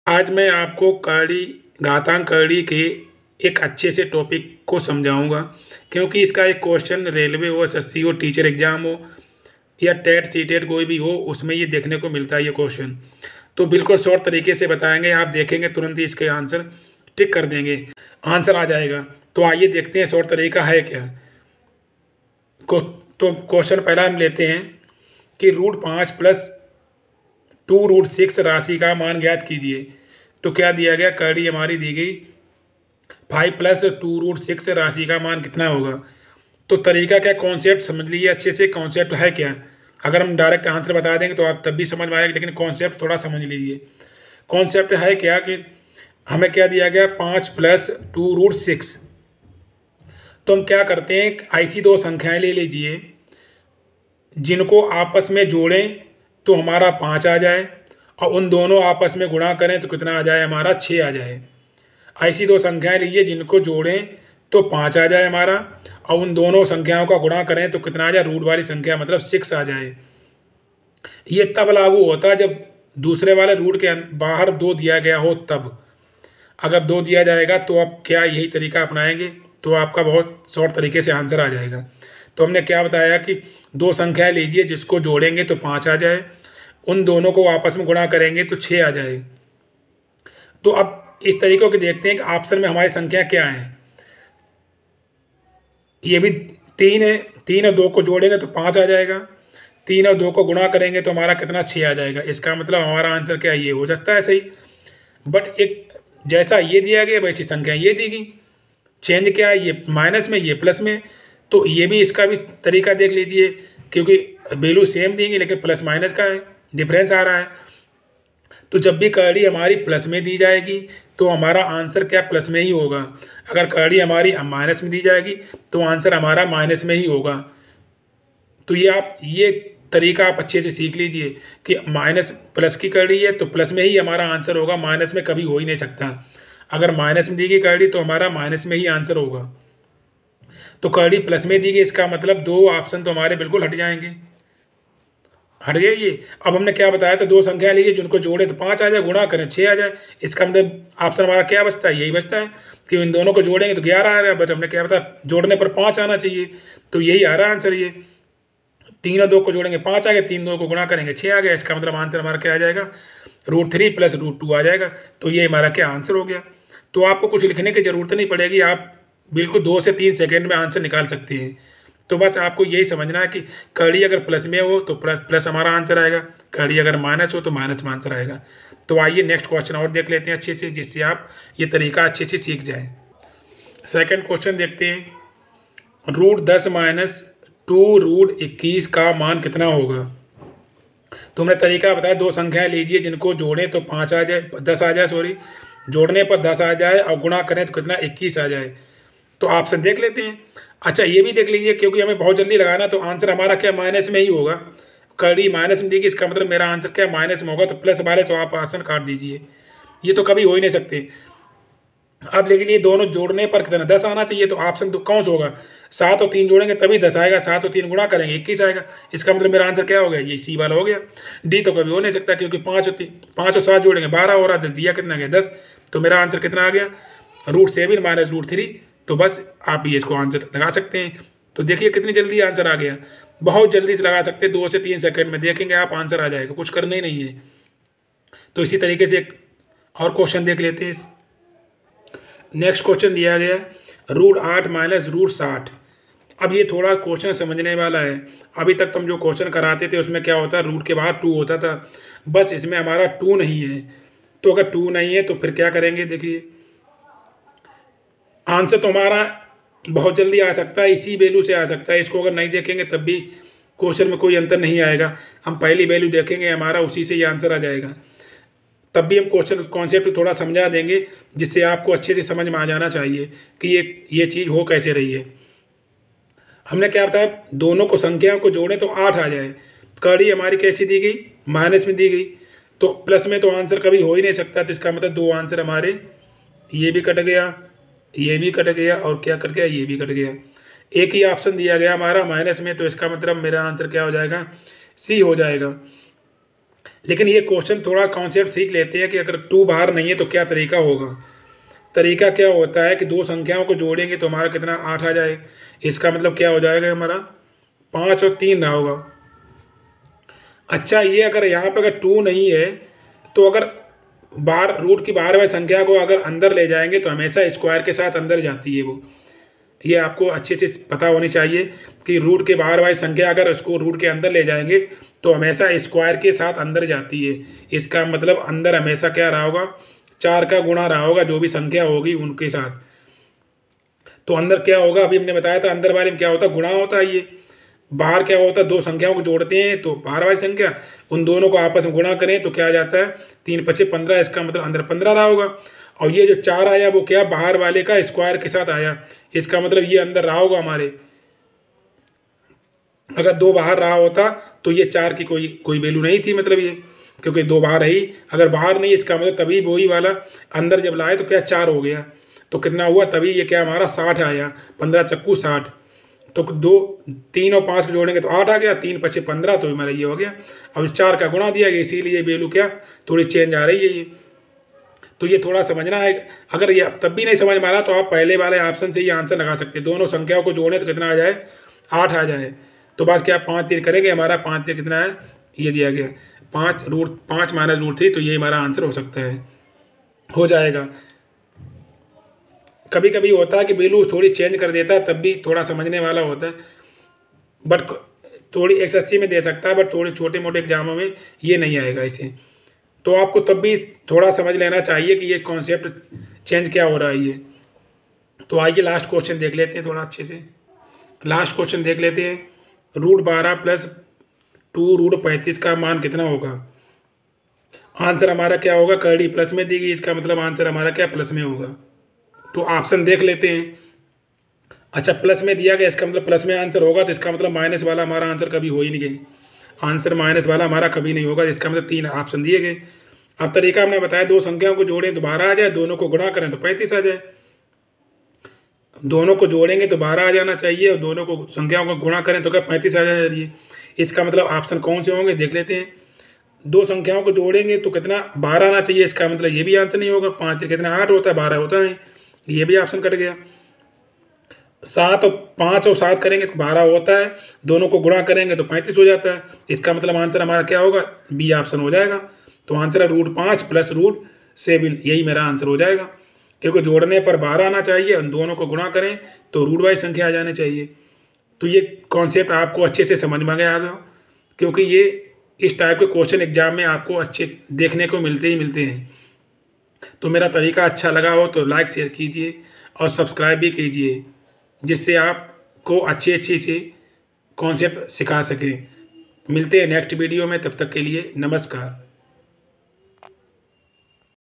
आज मैं आपको करड़ी घातांक करड़ी के एक अच्छे से टॉपिक को समझाऊंगा, क्योंकि इसका एक क्वेश्चन रेलवे हो, एसएससी हो, टीचर एग्जाम हो या टेट सीटेट कोई भी हो, उसमें ये देखने को मिलता है ये क्वेश्चन। तो बिल्कुल शॉर्ट तरीके से बताएंगे, आप देखेंगे तुरंत ही इसके आंसर टिक कर देंगे, आंसर आ जाएगा। तो आइए देखते हैं शॉर्ट तरीका है क्या को। तो क्वेश्चन पहला हम लेते हैं कि √5 + 2√6 राशि का मान ज्ञात कीजिए। तो क्या दिया गया, करड़ी हमारी दी गई 5 + 2√6 राशि का मान कितना होगा। तो तरीका क्या, कॉन्सेप्ट समझ लीजिए अच्छे से, कॉन्सेप्ट है क्या। अगर हम डायरेक्ट आंसर बता देंगे तो आप तब भी समझ में आएगा, लेकिन कॉन्सेप्ट थोड़ा समझ लीजिए। कॉन्सेप्ट है क्या कि हमें क्या दिया गया, 5 + 2√6। तो हम क्या करते हैं, ऐसी दो संख्याएं ले लीजिए जिनको आपस में जोड़ें तो हमारा 5 आ जाए, और उन दोनों आपस में गुणा करें तो कितना आ जाए, हमारा 6 आ जाए। ऐसी दो संख्याएं लीजिए जिनको जोड़ें तो 5 आ जाए हमारा, और उन दोनों संख्याओं का गुणा करें तो कितना आ जाए, रूट वाली संख्या मतलब 6 आ जाए। ये तब लागू होता है जब दूसरे वाले रूट के बाहर 2 दिया गया हो तब। अगर 2 दिया जाएगा तो आप क्या यही तरीका अपनाएंगे तो आपका बहुत शॉर्ट तरीके से आंसर आ जाएगा। तो हमने क्या बताया कि दो संख्याएं लीजिए जिसको जोड़ेंगे तो 5 आ जाए, उन दोनों को आपस में गुणा करेंगे तो 6 आ जाए। तो अब इस तरीके के देखते हैं कि ऑप्शन में हमारी संख्या क्या है। ये भी 3 है, 3 और 2 को जोड़ेंगे तो 5 आ जाएगा, 3 और 2 को गुणा करेंगे तो हमारा कितना, 6 आ जाएगा। इसका मतलब हमारा आंसर क्या, ये हो सकता है सही। बट एक जैसा ये दिया गया वैसी संख्या ये दी गई, चेंज क्या है, ये माइनस में ये प्लस में। तो ये भी इसका भी तरीका देख लीजिए, क्योंकि वैल्यू सेम देंगे लेकिन प्लस माइनस का है, डिफरेंस आ रहा है। तो जब भी करड़ी हमारी प्लस में दी जाएगी तो हमारा आंसर क्या, प्लस में ही होगा। अगर करड़ी हमारी माइनस में दी जाएगी तो आंसर हमारा माइनस में ही होगा। तो ये तरीका आप अच्छे से सीख लीजिए कि माइनस प्लस की करड़ी है तो प्लस में ही हमारा आंसर होगा, माइनस में कभी हो ही नहीं सकता। अगर माइनस में दी गई करड़ी तो हमारा माइनस में ही आंसर होगा। तो करड़ी प्लस में दी गई, इसका मतलब दो ऑप्शन तो हमारे बिल्कुल हट जाएंगे, हट गए ये। अब हमने क्या बताया था, दो संख्या लीजिए जिनको जोड़े तो 5 आ जाए, गुणा करें 6 आ जाए। इसका मतलब ऑप्शन हमारा क्या बचता है, यही बचता है कि इन दोनों को जोड़ेंगे तो 11 आ रहा है। बट हमने क्या बताया, जोड़ने पर 5 आना चाहिए, तो यही आ रहा है आंसर। ये 3 और 2 को जोड़ेंगे 5 आ गया, 3 2 को गुणा करेंगे 6 आ गया। इसका मतलब आंसर हमारा क्या आ जाएगा, √3 + √2 आ जाएगा। तो ये हमारा क्या आंसर हो गया। तो आपको कुछ लिखने की ज़रूरत नहीं पड़ेगी, आप बिल्कुल 2 से 3 सेकेंड में आंसर निकाल सकते हैं। तो बस आपको यही समझना है कि करड़ी अगर प्लस में हो तो प्लस हमारा आंसर आएगा, करड़ी अगर माइनस हो तो माइनस में आंसर आएगा। तो आइए नेक्स्ट क्वेश्चन और देख लेते हैं अच्छे से, जिससे आप ये तरीका अच्छे से सीख जाएं। सेकंड क्वेश्चन देखते हैं, √10 - 2√21 का मान कितना होगा। तो हमने तरीका बताया, दो संख्याएं लीजिए जिनको जोड़ें तो 5 आ जाए, 10 आ जाए, सॉरी, जोड़ने पर 10 आ जाए और गुणा करें तो कितना, 21 आ जाए। तो ऑप्शन देख लेते हैं। अच्छा ये भी देख लीजिए, क्योंकि हमें बहुत जल्दी लगाना, तो आंसर हमारा क्या, माइनस में ही होगा। करड़ी माइनस में देगी, इसका मतलब मेरा आंसर क्या, माइनस में होगा। तो प्लस वाले तो आप आंसर काट दीजिए, ये तो कभी हो ही नहीं सकते। अब लेकिन ये दोनों जोड़ने पर कितना, 10 आना चाहिए। तो ऑप्शन तो कौन सा होगा, 7 और 3 जोड़ेंगे तभी 10 आएगा, 7 और 3 गुणा करेंगे 21 आएगा। इसका मतलब मेरा आंसर क्या हो गया, ये सी वाला हो गया। डी तो कभी हो नहीं सकता, क्योंकि 5 और 7 जोड़ेंगे 12 हो रहा, दिया कितना गया, 10। तो मेरा आंसर कितना आ गया, √7 - √3। तो बस आप ये इसको आंसर लगा सकते हैं। तो देखिए कितनी जल्दी आंसर आ गया, बहुत जल्दी से लगा सकते हैं, 2 से 3 सेकंड में देखेंगे आप आंसर आ जाएगा, कुछ करना ही नहीं है। तो इसी तरीके से एक और क्वेश्चन देख लेते हैं। नेक्स्ट क्वेश्चन दिया गया, √8 - √60। अब ये थोड़ा क्वेश्चन समझने वाला है। अभी तक तुम जो क्वेश्चन कराते थे उसमें क्या होता, रूट के बाद 2 होता था, बस इसमें हमारा 2 नहीं है। तो अगर 2 नहीं है तो फिर क्या करेंगे, देखिए आंसर तो हमारा बहुत जल्दी आ सकता है, इसी वैल्यू से आ सकता है। इसको अगर नहीं देखेंगे तब भी क्वेश्चन में कोई अंतर नहीं आएगा, हम पहली वैल्यू देखेंगे हमारा, उसी से ये आंसर आ जाएगा। तब भी हम क्वेश्चन कॉन्सेप्ट थोड़ा समझा देंगे, जिससे आपको अच्छे से समझ में आ जाना चाहिए कि ये चीज़ हो कैसे रही है। हमने क्या बताया, दोनों को संख्याओं को जोड़ें तो 8 आ जाए। करड़ी हमारी कैसी दी गई, माइनस में दी गई, तो प्लस में तो आंसर कभी हो ही नहीं सकता। तो इसका मतलब 2 आंसर हमारे, ये भी कट गया, ये भी कट गया, और क्या कट गया, ये भी कट गया। एक ही ऑप्शन दिया गया हमारा माइनस में, तो इसका मतलब मेरा आंसर क्या हो जाएगा, सी हो जाएगा। लेकिन ये क्वेश्चन थोड़ा कॉन्सेप्ट सीख लेते हैं कि अगर 2 बाहर नहीं है तो क्या तरीका होगा। तरीका क्या होता है कि दो संख्याओं को जोड़ेंगे तो हमारा कितना 8 आ जाए। इसका मतलब क्या हो जाएगा हमारा 5 और 3 रहा होगा। अच्छा, ये अगर यहाँ पे अगर 2 नहीं है तो अगर बाहर रूट की बाहर वाली संख्या को अगर अंदर ले जाएंगे तो हमेशा स्क्वायर के साथ अंदर जाती है वो। ये आपको अच्छे से पता होनी चाहिए कि रूट के बाहर वाली संख्या अगर उसको रूट के अंदर ले जाएंगे तो हमेशा स्क्वायर के साथ अंदर जाती है। इसका मतलब अंदर हमेशा क्या रहा होगा, 4 का गुणा रहा होगा जो भी संख्या होगी उनके साथ। तो अंदर क्या होगा, अभी हमने बताया था अंदर वाले में क्या होता है, गुणा होता है। ये बाहर क्या होता है, दो संख्याओं को जोड़ते हैं तो बाहर वाली संख्या उन दोनों को आपस में गुणा करें तो क्या आ जाता है 3 पचे 15। इसका मतलब अंदर 15 रहा होगा। और ये जो 4 आया वो क्या बाहर वाले का स्क्वायर के साथ आया। इसका मतलब ये अंदर रहा होगा हमारे। अगर 2 बाहर रहा होता तो ये 4 की कोई वैल्यू नहीं थी, मतलब ये क्योंकि 2 बाहर रही। अगर बाहर नहीं इसका मतलब तभी वही वाला अंदर जब लाए तो क्या 4 हो गया। तो कितना हुआ, तभी ये क्या हमारा 60 आया। 15 चक्कू 60। तो 2 3 और 5 को जोड़ेंगे तो 8 आ गया। 3 पचे 15 तो हमारा ये हो गया। अब 4 का गुणा दिया गया, इसीलिए वैल्यू क्या थोड़ी चेंज आ रही है ये। तो ये थोड़ा समझना है। अगर ये तब भी नहीं समझ में आ रहा तो आप पहले वाले ऑप्शन से ये आंसर लगा सकते हैं। दोनों संख्याओं को जोड़ें तो कितना आ जाए 8 आ जाए। तो बस क्या 5 तीर करेंगे, हमारा 5 तीर कितना है ये दिया गया 5 माइनस रूट 3। तो ये हमारा आंसर हो सकता है, हो जाएगा। कभी कभी होता है कि वैल्यू थोड़ी चेंज कर देता है, तब भी थोड़ा समझने वाला होता है। बट थोड़ी एसएससी में दे सकता है, बट थोड़े छोटे मोटे एग्जामों में ये नहीं आएगा इसे। तो आपको तब भी थोड़ा समझ लेना चाहिए कि ये कॉन्सेप्ट चेंज क्या हो रहा है ये। तो आइए लास्ट क्वेश्चन देख लेते हैं थोड़ा अच्छे से। लास्ट क्वेश्चन देख लेते हैं। √12 प्लस 2√35 का मान कितना होगा। आंसर हमारा क्या होगा, करड़ी प्लस में दी गई, इसका मतलब आंसर हमारा क्या प्लस में होगा। तो ऑप्शन देख लेते हैं। अच्छा, प्लस में दिया गया, इसका मतलब प्लस में आंसर होगा। तो इसका मतलब माइनस वाला हमारा आंसर कभी हो ही नहीं गया। आंसर माइनस वाला हमारा कभी नहीं होगा। इसका मतलब 3 ऑप्शन दिए गए। अब तरीका हमने बताया, दो संख्याओं को जोड़ें तो 12 आ जाए, दोनों को गुणा करें तो 35 आ जाए। दोनों को जोड़ेंगे तो 12 आ जाना चाहिए और दोनों को संख्याओं को गुणा करें तो क्या 35 आ जाए। इसका मतलब ऑप्शन कौन से होंगे देख लेते हैं। दो संख्याओं को जोड़ेंगे तो कितना 12 आना चाहिए। इसका मतलब ये भी आंसर नहीं होगा। 5 कितना 8 होता है, 12 होता नहीं। ये भी ऑप्शन कट गया। 5 और 7 करेंगे तो 12 होता है, दोनों को गुणा करेंगे तो 35 हो जाता है। इसका मतलब आंसर हमारा क्या होगा, बी ऑप्शन हो जाएगा। तो आंसर है √5 प्लस √7। यही मेरा आंसर हो जाएगा, क्योंकि जोड़ने पर 12 आना चाहिए और दोनों को गुणा करें तो रूट वाइज संख्या आ जानी चाहिए। तो ये कॉन्सेप्ट आपको अच्छे से समझ में आ गया, क्योंकि ये इस टाइप के क्वेश्चन एग्जाम में आपको अच्छे देखने को मिलते ही मिलते हैं। तो मेरा तरीका अच्छा लगा हो तो लाइक शेयर कीजिए और सब्सक्राइब भी कीजिए, जिससे आपको अच्छी से कॉन्सेप्ट सिखा सकें। मिलते हैं नेक्स्ट वीडियो में, तब तक के लिए नमस्कार।